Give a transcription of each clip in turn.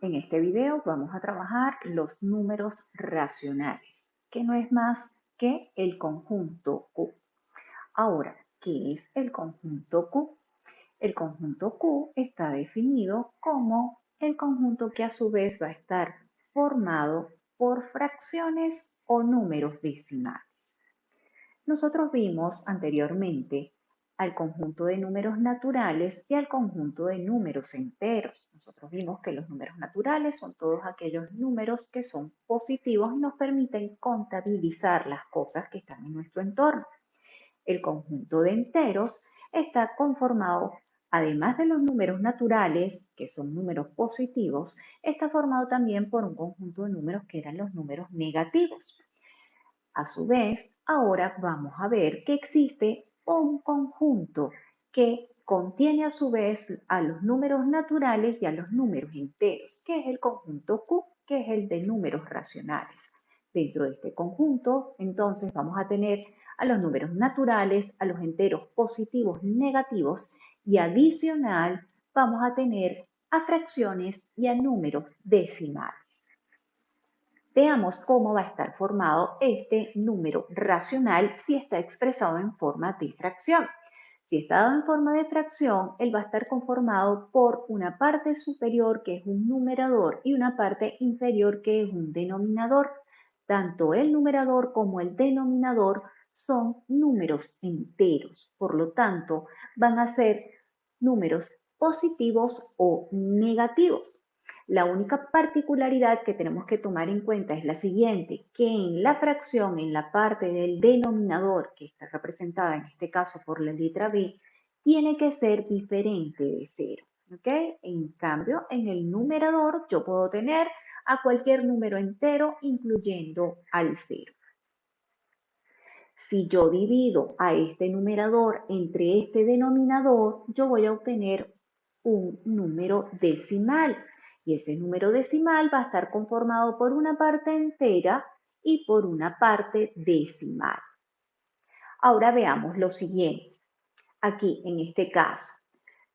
En este video vamos a trabajar los números racionales, que no es más que el conjunto Q. Ahora, ¿qué es el conjunto Q? El conjunto Q está definido como el conjunto que a su vez va a estar formado por fracciones o números decimales. Nosotros vimos anteriormente al conjunto de números naturales y al conjunto de números enteros. Nosotros vimos que los números naturales son todos aquellos números que son positivos y nos permiten contabilizar las cosas que están en nuestro entorno. El conjunto de enteros está conformado, además de los números naturales, que son números positivos, está formado también por un conjunto de números que eran los números negativos. A su vez, ahora vamos a ver que existe un conjunto que contiene a su vez a los números naturales y a los números enteros, que es el conjunto Q, que es el de números racionales. Dentro de este conjunto, entonces, vamos a tener a los números naturales, a los enteros positivos y negativos, y adicional vamos a tener a fracciones y a números decimales. Veamos cómo va a estar formado este número racional si está expresado en forma de fracción. Si está dado en forma de fracción, él va a estar conformado por una parte superior que es un numerador y una parte inferior que es un denominador. Tanto el numerador como el denominador son números enteros, por lo tanto van a ser números positivos o negativos. La única particularidad que tenemos que tomar en cuenta es la siguiente, que en la fracción, en la parte del denominador, que está representada en este caso por la letra B, tiene que ser diferente de 0. ¿Ok? En cambio, en el numerador yo puedo tener a cualquier número entero, incluyendo al 0. Si yo divido a este numerador entre este denominador, yo voy a obtener un número decimal. Y ese número decimal va a estar conformado por una parte entera y por una parte decimal. Ahora veamos lo siguiente. Aquí, en este caso,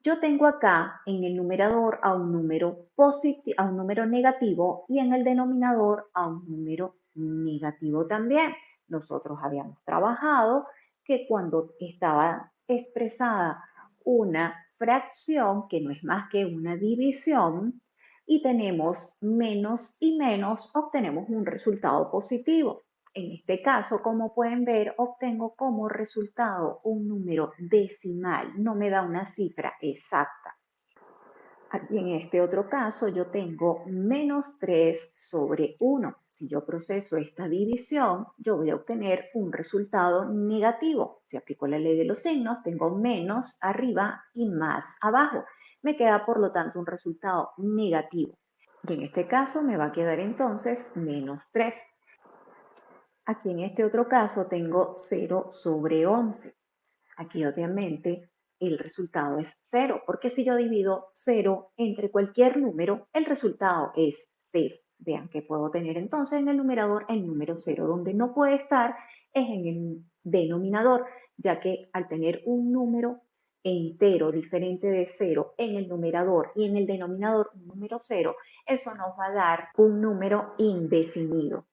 yo tengo acá en el numerador a un número positivo, a un número negativo y en el denominador a un número negativo también. Nosotros habíamos trabajado que cuando estaba expresada una fracción, que no es más que una división, y tenemos menos y menos, obtenemos un resultado positivo. En este caso, como pueden ver, obtengo como resultado un número decimal, no me da una cifra exacta. Aquí en este otro caso yo tengo menos 3 sobre 1. Si yo proceso esta división, yo voy a obtener un resultado negativo. Si aplico la ley de los signos, tengo menos arriba y más abajo. Me queda por lo tanto un resultado negativo. Y en este caso me va a quedar entonces menos 3. Aquí en este otro caso tengo 0 sobre 11. Aquí obviamente el resultado es 0, porque si yo divido 0 entre cualquier número, el resultado es 0. Vean que puedo tener entonces en el numerador el número 0. Donde no puede estar es en el denominador, ya que al tener un número entero diferente de 0 en el numerador y en el denominador un número 0, eso nos va a dar un número indefinido,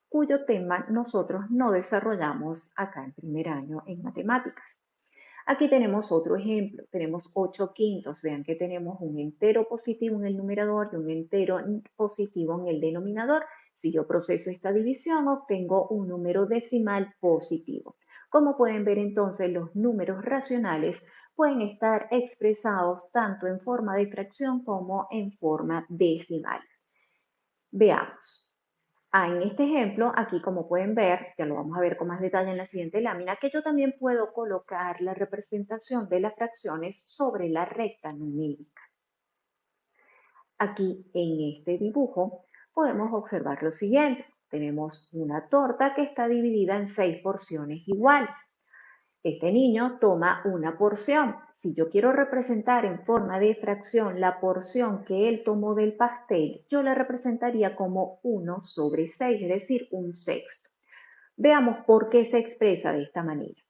cuyo tema nosotros no desarrollamos acá en primer año en matemáticas. Aquí tenemos otro ejemplo, tenemos 8 quintos, vean que tenemos un entero positivo en el numerador y un entero positivo en el denominador. Si yo proceso esta división, obtengo un número decimal positivo. Como pueden ver entonces, los números racionales pueden estar expresados tanto en forma de fracción como en forma decimal. Veamos. En este ejemplo, aquí como pueden ver, ya lo vamos a ver con más detalle en la siguiente lámina, que yo también puedo colocar la representación de las fracciones sobre la recta numérica. Aquí en este dibujo podemos observar lo siguiente. Tenemos una torta que está dividida en 6 porciones iguales. Este niño toma una porción. Si yo quiero representar en forma de fracción la porción que él tomó del pastel, yo la representaría como 1 sobre 6, es decir, un sexto. Veamos por qué se expresa de esta manera.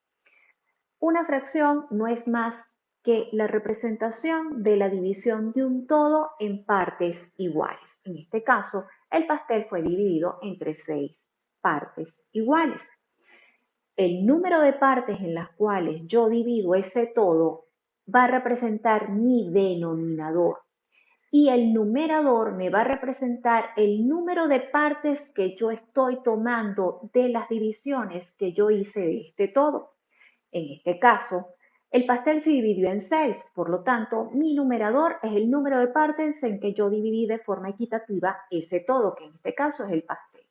Una fracción no es más que la representación de la división de un todo en partes iguales. En este caso, el pastel fue dividido entre 6 partes iguales. El número de partes en las cuales yo divido ese todo va a representar mi denominador y el numerador me va a representar el número de partes que yo estoy tomando de las divisiones que yo hice de este todo. En este caso, el pastel se dividió en 6, por lo tanto, mi numerador es el número de partes en que yo dividí de forma equitativa ese todo, que en este caso es el pastel.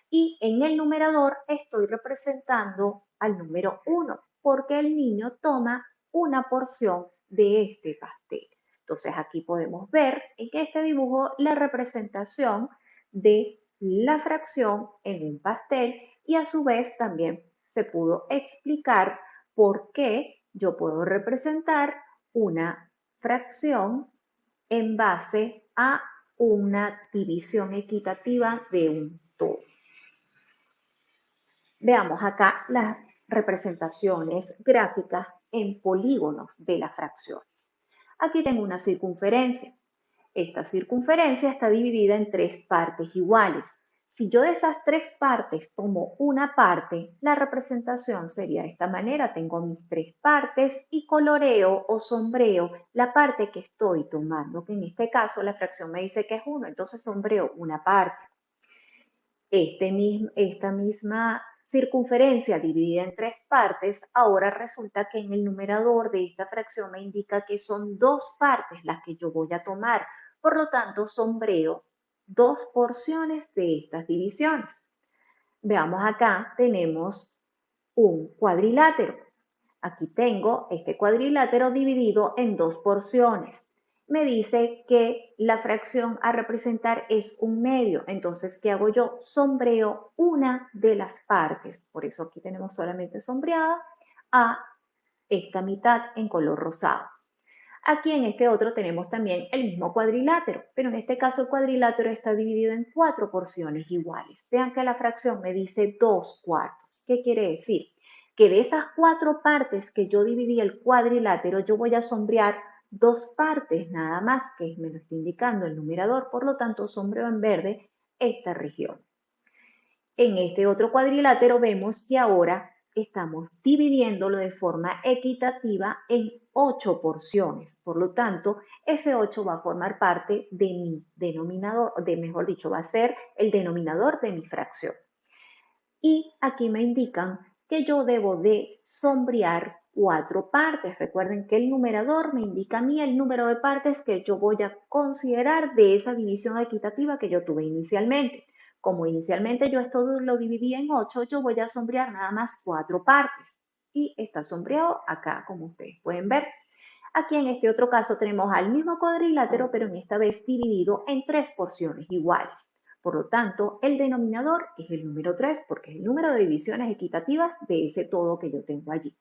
Y en el numerador estoy representando al número 1, porque el niño toma una porción de este pastel. Entonces aquí podemos ver en este dibujo la representación de la fracción en un pastel y a su vez también se pudo explicar por qué yo puedo representar una fracción en base a una división equitativa de un todo. Veamos acá las representaciones gráficas en polígonos de las fracciones. Aquí tengo una circunferencia. Esta circunferencia está dividida en 3 partes iguales. Si yo de esas 3 partes tomo una parte, la representación sería de esta manera. Tengo mis 3 partes y coloreo o sombreo la parte que estoy tomando, que en este caso la fracción me dice que es 1, entonces sombreo una parte. Esta misma circunferencia dividida en 3 partes, ahora resulta que en el numerador de esta fracción me indica que son 2 partes las que yo voy a tomar. Por lo tanto, sombreo 2 porciones de estas divisiones. Veamos acá, tenemos un cuadrilátero. Aquí tengo este cuadrilátero dividido en 2 porciones. Me dice que la fracción a representar es un medio. Entonces, ¿qué hago yo? Sombreo una de las partes. Por eso aquí tenemos solamente sombreada a esta mitad en color rosado. Aquí en este otro tenemos también el mismo cuadrilátero, pero en este caso el cuadrilátero está dividido en 4 porciones iguales. Vean que la fracción me dice 2 cuartos. ¿Qué quiere decir? Que de esas 4 partes que yo dividí el cuadrilátero, yo voy a sombrear 2 partes nada más, que me lo está indicando el numerador, por lo tanto sombreo en verde esta región. En este otro cuadrilátero vemos que ahora estamos dividiéndolo de forma equitativa en 8 porciones. Por lo tanto, ese 8 va a formar parte de mi denominador, mejor dicho, va a ser el denominador de mi fracción. Y aquí me indican que yo debo de sombrear 4 partes. Recuerden que el numerador me indica a mí el número de partes que yo voy a considerar de esa división equitativa que yo tuve inicialmente. Como inicialmente yo esto lo dividí en 8, yo voy a sombrear nada más 4 partes. Y está sombreado acá, como ustedes pueden ver. Aquí en este otro caso tenemos al mismo cuadrilátero, pero en esta vez dividido en 3 porciones iguales. Por lo tanto, el denominador es el número 3 porque es el número de divisiones equitativas de ese todo que yo tengo allí.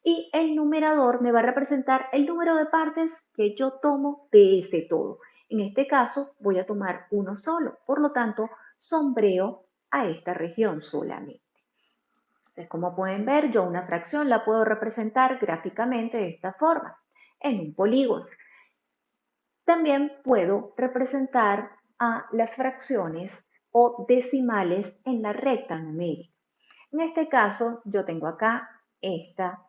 Y el numerador me va a representar el número de partes que yo tomo de ese todo. En este caso voy a tomar uno solo, por lo tanto sombreo a esta región solamente. Entonces, como pueden ver, yo una fracción la puedo representar gráficamente de esta forma, en un polígono. También puedo representar a las fracciones o decimales en la recta numérica. En este caso, yo tengo acá esta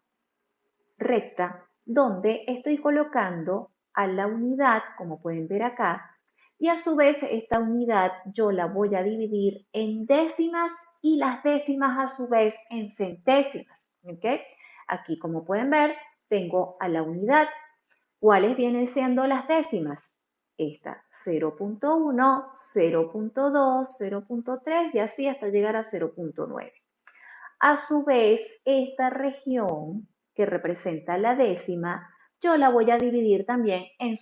recta donde estoy colocando a la unidad, como pueden ver acá, y a su vez esta unidad yo la voy a dividir en décimas y las décimas a su vez en centésimas. ¿Okay? Aquí, como pueden ver, tengo a la unidad. ¿Cuáles vienen siendo las décimas? Esta, 0.1, 0.2, 0.3 y así hasta llegar a 0.9. A su vez, esta región que representa la décima, yo la voy a dividir también en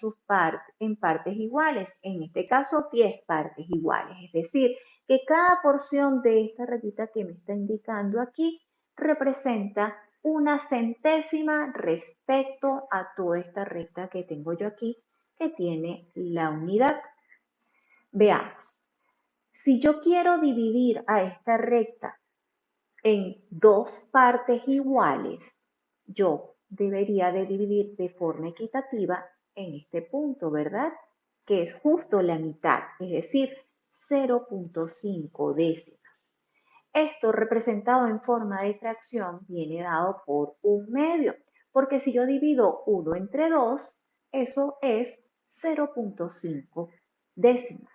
partes iguales, en este caso 10 partes iguales, es decir, que cada porción de esta rayita que me está indicando aquí representa una centésima respecto a toda esta recta que tengo yo aquí, que tiene la unidad. Veamos, si yo quiero dividir a esta recta en 2 partes iguales, yo debería de dividir de forma equitativa en este punto, ¿verdad? Que es justo la mitad, es decir, 0.5 décimas. Esto representado en forma de fracción viene dado por un medio, porque si yo divido 1 entre 2, eso es 0.5 décimas.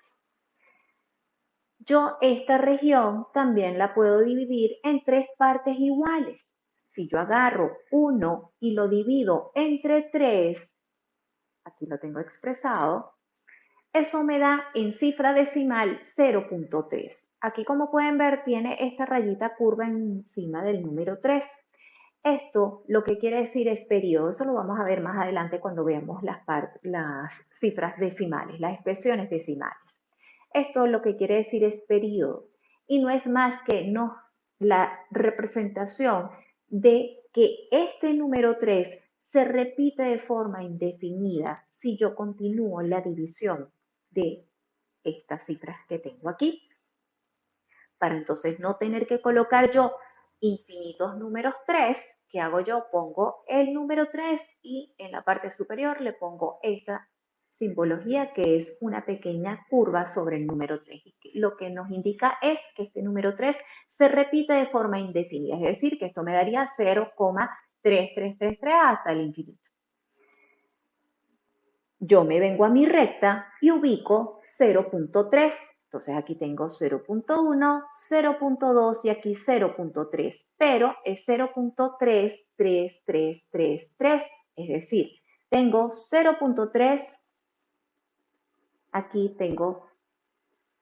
Yo esta región también la puedo dividir en 3 partes iguales. Si yo agarro 1 y lo divido entre 3, aquí lo tengo expresado, eso me da en cifra decimal 0.3. Aquí como pueden ver tiene esta rayita curva encima del número 3. Esto lo que quiere decir es periodo, eso lo vamos a ver más adelante cuando veamos las cifras decimales, las expresiones decimales. Esto lo que quiere decir es periodo y no es más que la representación de que este número 3 se repite de forma indefinida si yo continúo la división de estas cifras que tengo aquí. Para entonces no tener que colocar yo infinitos números 3, ¿qué hago yo? Pongo el número 3 y en la parte superior le pongo esta simbología que es una pequeña curva sobre el número 3. Lo que nos indica es que este número 3 se repite de forma indefinida, es decir, que esto me daría 0,3333 hasta el infinito. Yo me vengo a mi recta y ubico 0.3. Entonces aquí tengo 0.1, 0.2 y aquí 0.3, pero es 0.33333. Es decir, tengo 0.3, aquí tengo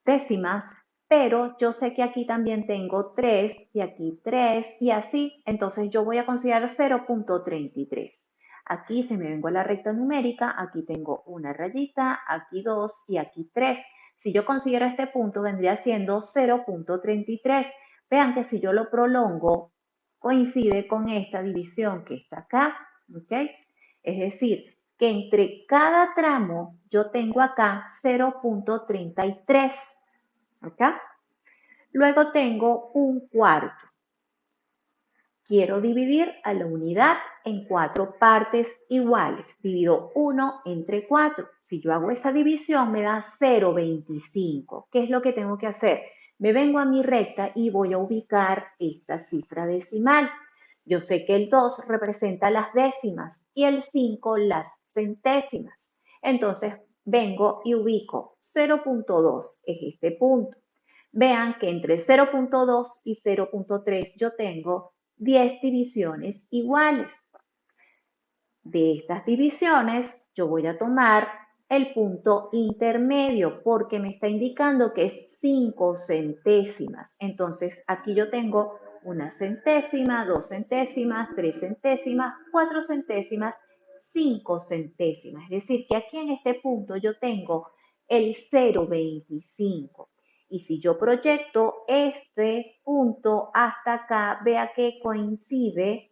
décimas, pero yo sé que aquí también tengo 3 y aquí 3 y así, entonces yo voy a considerar 0.33. Aquí se me vengo a la recta numérica, aquí tengo una rayita, aquí 2 y aquí 3. Si yo considero este punto vendría siendo 0.33. Vean que si yo lo prolongo, coincide con esta división que está acá, ¿ok? Es decir, que entre cada tramo yo tengo acá 0.33, ¿ok? Luego tengo un cuarto. Quiero dividir a la unidad en 4 partes iguales. Divido 1 entre 4. Si yo hago esa división me da 0.25. ¿Qué es lo que tengo que hacer? Me vengo a mi recta y voy a ubicar esta cifra decimal. Yo sé que el 2 representa las décimas y el 5 las centésimas. Entonces vengo y ubico 0.2, es este punto. Vean que entre 0.2 y 0.3 yo tengo 10 divisiones iguales. De estas divisiones yo voy a tomar el punto intermedio porque me está indicando que es 5 centésimas. Entonces aquí yo tengo una centésima, 2 centésimas, 3 centésimas, 4 centésimas, 5 centésimas. Es decir, que aquí en este punto yo tengo el 0,25. Y si yo proyecto este punto hasta acá, vea que coincide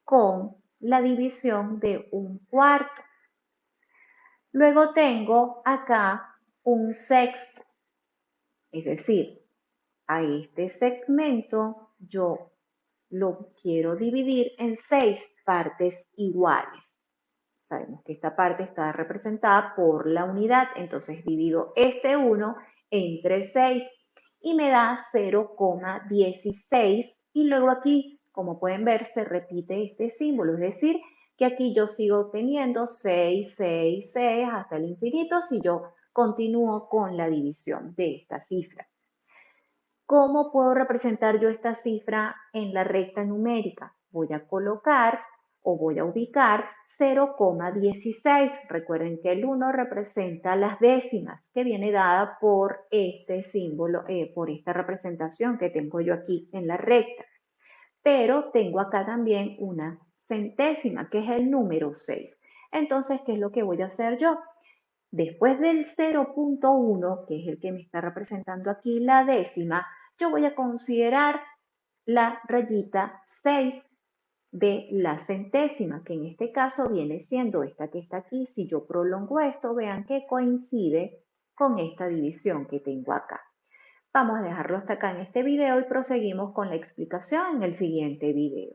con la división de un cuarto. Luego tengo acá un sexto, es decir, a este segmento yo lo quiero dividir en 6 partes iguales. Sabemos que esta parte está representada por la unidad, entonces divido este 1 entre 6 y me da 0,16 y luego aquí, como pueden ver, se repite este símbolo, es decir, que aquí yo sigo teniendo 6, 6, 6 hasta el infinito si yo continúo con la división de esta cifra. ¿Cómo puedo representar yo esta cifra en la recta numérica? Voy a colocar o voy a ubicar 0,16. Recuerden que el 1 representa las décimas, que viene dada por este símbolo, por esta representación que tengo yo aquí en la recta. Pero tengo acá también una centésima, que es el número 6. Entonces, ¿qué es lo que voy a hacer yo? Después del 0.1, que es el que me está representando aquí la décima, yo voy a considerar la rayita 6 de la centésima, que en este caso viene siendo esta que está aquí. Si yo prolongo esto, vean que coincide con esta división que tengo acá. Vamos a dejarlo hasta acá en este video y proseguimos con la explicación en el siguiente video.